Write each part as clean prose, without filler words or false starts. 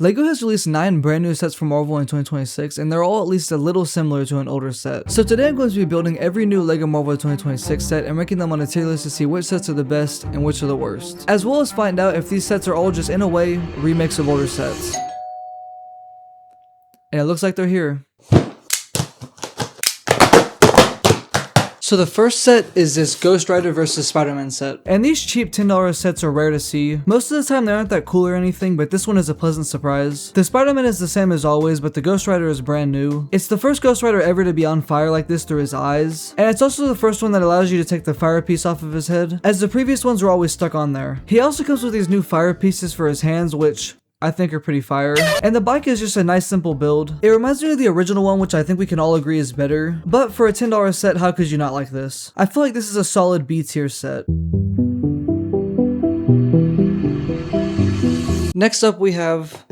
LEGO has released 9 brand new sets for Marvel in 2026, and they're all at least a little similar to an older set. So today I'm going to be building every new LEGO Marvel 2026 set and ranking them on a tier list to see which sets are the best and which are the worst, as well as find out if these sets are all just in a way remakes of older sets. And it looks like they're here. So the first set is this Ghost Rider vs Spider-Man set. And these cheap $10 sets are rare to see. Most of the time they aren't that cool or anything, but this one is a pleasant surprise. The Spider-Man is the same as always, but the Ghost Rider is brand new. It's the first Ghost Rider ever to be on fire like this through his eyes. And it's also the first one that allows you to take the fire piece off of his head, as the previous ones were always stuck on there. He also comes with these new fire pieces for his hands, which I think are pretty fire. And the bike is just a nice simple build. It reminds me of the original one, which I think we can all agree is better. But for a $10 set, how could you not like this? I feel like this is a solid B tier set. Next up we have...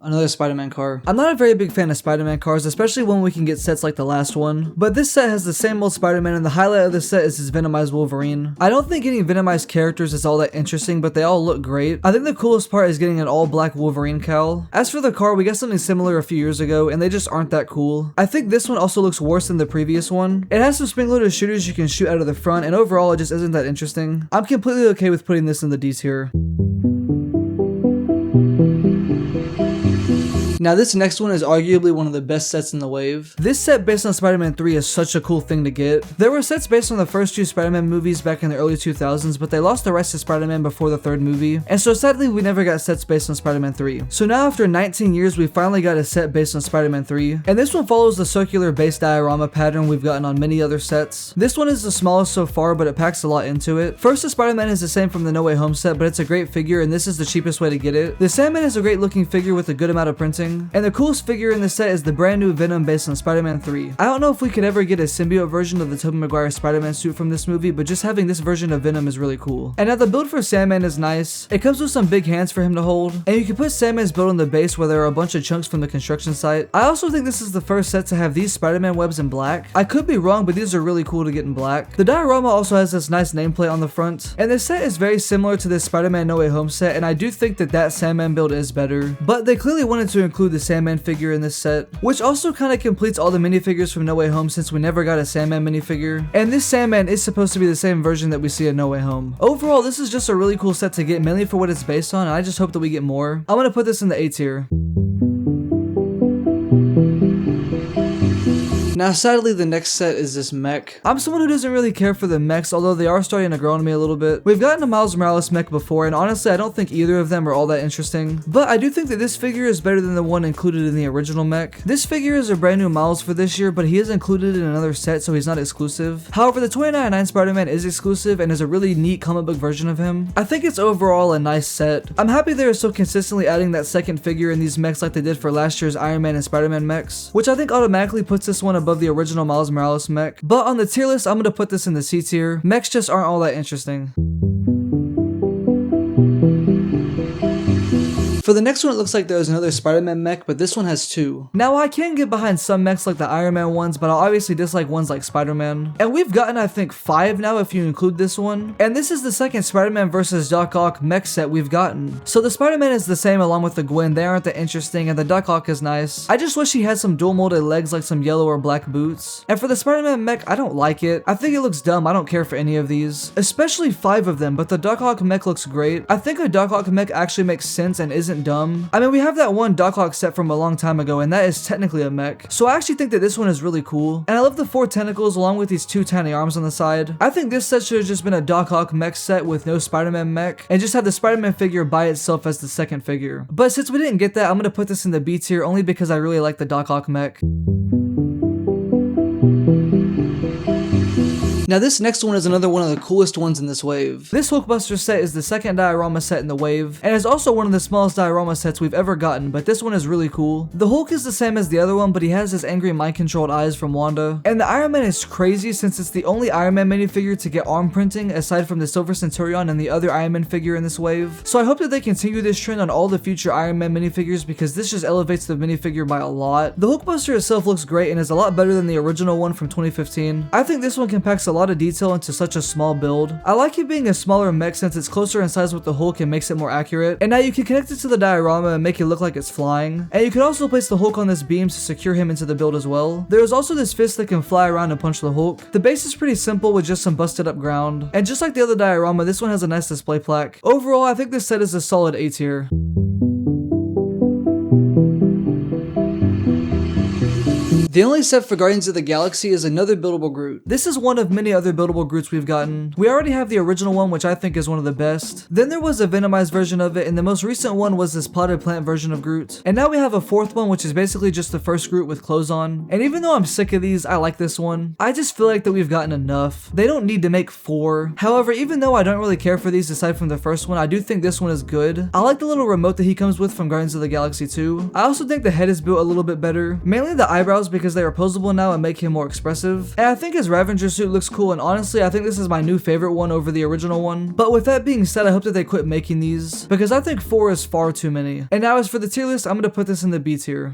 another Spider-Man car. I'm not a very big fan of Spider-Man cars, especially when we can get sets like the last one. But this set has the same old Spider-Man, and the highlight of the set is his Venomized Wolverine. I don't think getting Venomized characters is all that interesting, but they all look great. I think the coolest part is getting an all-black Wolverine cowl. As for the car, we got something similar a few years ago, and they just aren't that cool. I think this one also looks worse than the previous one. It has some spring-loaded shooters you can shoot out of the front, and overall it just isn't that interesting. I'm completely okay with putting this in the D tier. Now this next one is arguably one of the best sets in the wave. This set based on Spider-Man 3 is such a cool thing to get. There were sets based on the first 2 Spider-Man movies back in the early 2000s, but they lost the rights to Spider-Man before the 3rd movie, and so sadly we never got sets based on Spider-Man 3. So now after 19 years we finally got a set based on Spider-Man 3, and this one follows the circular base diorama pattern we've gotten on many other sets. This one is the smallest so far, but it packs a lot into it. First, the Spider-Man is the same from the No Way Home set, but it's a great figure, and this is the cheapest way to get it. The Sandman is a great looking figure with a good amount of printing. And the coolest figure in this set is the brand new Venom based on Spider-Man 3. I don't know if we could ever get a symbiote version of the Tobey Maguire Spider-Man suit from this movie, but just having this version of Venom is really cool. And now the build for Sandman is nice. It comes with some big hands for him to hold, and you can put Sandman's build on the base where there are a bunch of chunks from the construction site. I also think this is the first set to have these Spider-Man webs in black. I could be wrong, but these are really cool to get in black. The diorama also has this nice nameplate on the front, and this set is very similar to this Spider-Man No Way Home set, and I do think that Sandman build is better. But they clearly wanted to include the Sandman figure in this set, which also kind of completes all the minifigures from No Way Home since we never got a Sandman minifigure. And this Sandman is supposed to be the same version that we see in No Way Home. Overall, this is just a really cool set to get, mainly for what it's based on, and I just hope that we get more. I'm gonna put this in the A tier. Now sadly the next set is this mech. I'm someone who doesn't really care for the mechs, although they are starting to grow on me a little bit. We've gotten a Miles Morales mech before, and honestly I don't think either of them are all that interesting. But I do think that this figure is better than the one included in the original mech. This figure is a brand new Miles for this year, but he is included in another set, so he's not exclusive. However, the 2099 Spider-Man is exclusive and is a really neat comic book version of him. I think it's overall a nice set. I'm happy they are so consistently adding that second figure in these mechs like they did for last year's Iron Man and Spider-Man mechs, which I think automatically puts this one above the original Miles Morales mech. But on the tier list, I'm gonna put this in the C tier. Mechs just aren't all that interesting. For the next one, it looks like there's another Spider-Man mech, but this one has 2. Now, I can get behind some mechs like the Iron Man ones, but I'll obviously dislike ones like Spider-Man. And we've gotten, I think, 5 now if you include this one. And this is the second Spider-Man vs. Doc Ock mech set we've gotten. So the Spider-Man is the same along with the Gwen. They aren't that interesting, and the Doc Ock is nice. I just wish he had some dual molded legs like some yellow or black boots. And for the Spider-Man mech, I don't like it. I think it looks dumb. I don't care for any of these. Especially 5 of them, but the Doc Ock mech looks great. I think a Doc Ock mech actually makes sense and isn't dumb. I mean, we have that one Doc Ock set from a long time ago, and that is technically a mech. So I actually think that this one is really cool. And I love the 4 tentacles along with these 2 tiny arms on the side. I think this set should have just been a Doc Ock mech set with no Spider-Man mech, and just have the Spider-Man figure by itself as the second figure. But since we didn't get that, I'm gonna put this in the B tier only because I really like the Doc Ock mech. Now this next one is another one of the coolest ones in this wave. This Hulkbuster set is the second diorama set in the wave, and is also one of the smallest diorama sets we've ever gotten, but this one is really cool. The Hulk is the same as the other one, but he has his angry mind-controlled eyes from Wanda. And the Iron Man is crazy since it's the only Iron Man minifigure to get arm printing aside from the Silver Centurion and the other Iron Man figure in this wave. So I hope that they continue this trend on all the future Iron Man minifigures because this just elevates the minifigure by a lot. The Hulkbuster itself looks great and is a lot better than the original one from 2015. I think this one can pack a lot lot of detail into such a small build. I like it being a smaller mech since it's closer in size with the Hulk and makes it more accurate. And now you can connect it to the diorama and make it look like it's flying. And you can also place the Hulk on this beam to secure him into the build as well. There is also this fist that can fly around and punch the Hulk. The base is pretty simple with just some busted up ground. And just like the other diorama, this one has a nice display plaque. Overall, I think this set is a solid A tier. The only set for Guardians of the Galaxy is another buildable Groot. This is one of many other buildable Groots we've gotten. We already have the original one, which I think is one of the best. Then there was a Venomized version of it, and the most recent one was this potted plant version of Groot. And now we have a fourth one, which is basically just the first Groot with clothes on. And even though I'm sick of these, I like this one. I just feel like that we've gotten enough. They don't need to make 4. However, even though I don't really care for these aside from the first one, I do think this one is good. I like the little remote that he comes with from Guardians of the Galaxy 2. I also think the head is built a little bit better, mainly the eyebrows because they are posable now and make him more expressive. And I think his Ravager suit looks cool, and honestly I think this is my new favorite one over the original one. But with that being said, I hope that they quit making these because I think 4 is far too many. And now as for the tier list, I'm gonna put this in the B tier.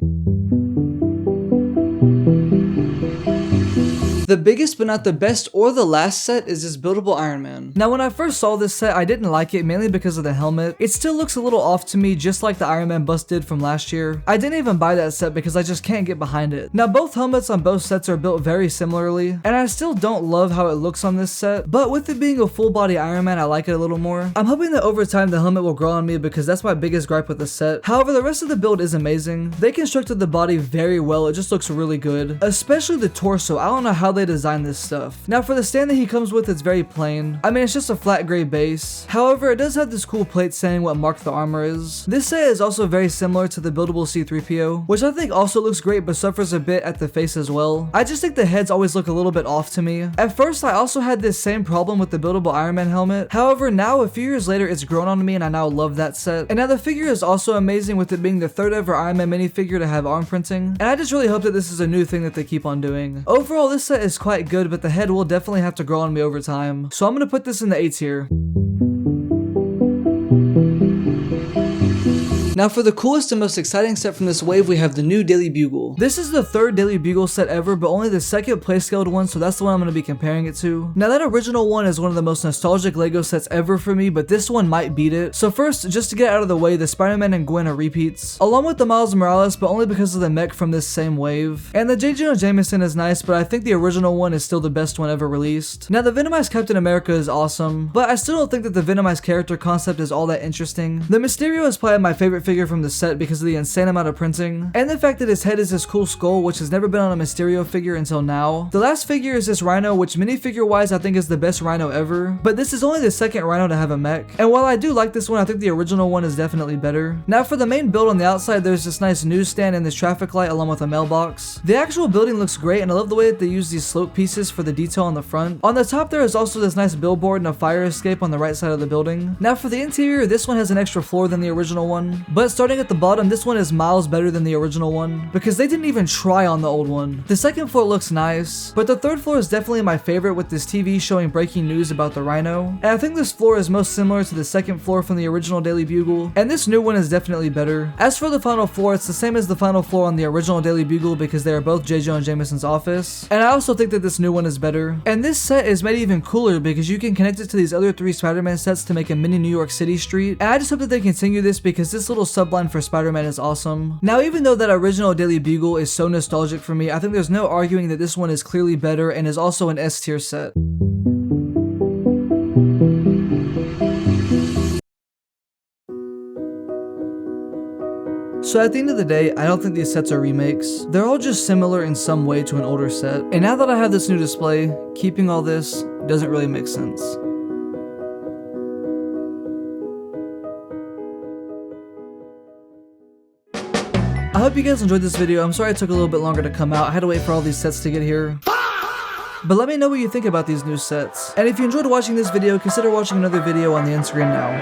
The biggest but not the best or the last set is this buildable Iron Man. Now when I first saw this set, I didn't like it mainly because of the helmet. It still looks a little off to me, just like the Iron Man bust did from last year. I didn't even buy that set because I just can't get behind it. Now both helmets on both sets are built very similarly, and I still don't love how it looks on this set, but with it being a full body Iron Man, I like it a little more. I'm hoping that over time the helmet will grow on me because that's my biggest gripe with the set. However, the rest of the build is amazing. They constructed the body very well, it just looks really good. Especially the torso, I don't know how they designed this stuff. Now for the stand that he comes with, it's very plain. I mean, it's just a flat gray base. However, it does have this cool plate saying what mark the armor is. This set is also very similar to the buildable C-3PO, which I think also looks great but suffers a bit at the face as well. I just think the heads always look a little bit off to me. At first, I also had this same problem with the buildable Iron Man helmet. However, now a few years later, it's grown on me and I now love that set. And now the figure is also amazing, with it being the third ever Iron Man minifigure to have arm printing. And I just really hope that this is a new thing that they keep on doing. Overall, this set is quite good, but the head will definitely have to grow on me over time. So I'm gonna put this in the A tier. Now for the coolest and most exciting set from this wave, we have the new Daily Bugle. This is the third Daily Bugle set ever, but only the second play scaled one, so that's the one I'm going to be comparing it to. Now that original one is one of the most nostalgic LEGO sets ever for me, but this one might beat it. So first, just to get out of the way, the Spider-Man and Gwen are repeats, along with the Miles Morales, but only because of the mech from this same wave. And the J. Jonah Jameson is nice, but I think the original one is still the best one ever released. Now the Venomized Captain America is awesome, but I still don't think that the Venomized character concept is all that interesting. The Mysterio is probably my favorite figure from the set because of the insane amount of printing, and the fact that his head is this cool skull, which has never been on a Mysterio figure until now. The last figure is this Rhino, which minifigure wise I think is the best Rhino ever, but this is only the second Rhino to have a mech, and while I do like this one, I think the original one is definitely better. Now for the main build on the outside, there's this nice newsstand and this traffic light along with a mailbox. The actual building looks great, and I love the way that they use these slope pieces for the detail on the front. On the top there is also this nice billboard and a fire escape on the right side of the building. Now for the interior, this one has an extra floor than the original one, but starting at the bottom, this one is miles better than the original one because they didn't even try on the old one. The second floor looks nice, but the third floor is definitely my favorite, with this TV showing breaking news about the Rhino. And I think this floor is most similar to the second floor from the original Daily Bugle, and this new one is definitely better. As for the final floor, it's the same as the final floor on the original Daily Bugle because they are both J. Jonah Jameson's office, and I also think that this new one is better. And this set is made even cooler because you can connect it to these other 3 Spider-Man sets to make a mini New York City street, and I just hope that they continue this because this little subline for Spider-Man is awesome. Now even though that original Daily Bugle is so nostalgic for me, I think there's no arguing that this one is clearly better and is also an S tier set. So at the end of the day, I don't think these sets are remakes. They're all just similar in some way to an older set. And now that I have this new display, keeping all this doesn't really make sense. I hope you guys enjoyed this video. I'm sorry it took a little bit longer to come out. I had to wait for all these sets to get here. But let me know what you think about these new sets. And if you enjoyed watching this video, consider watching another video on the end screen now.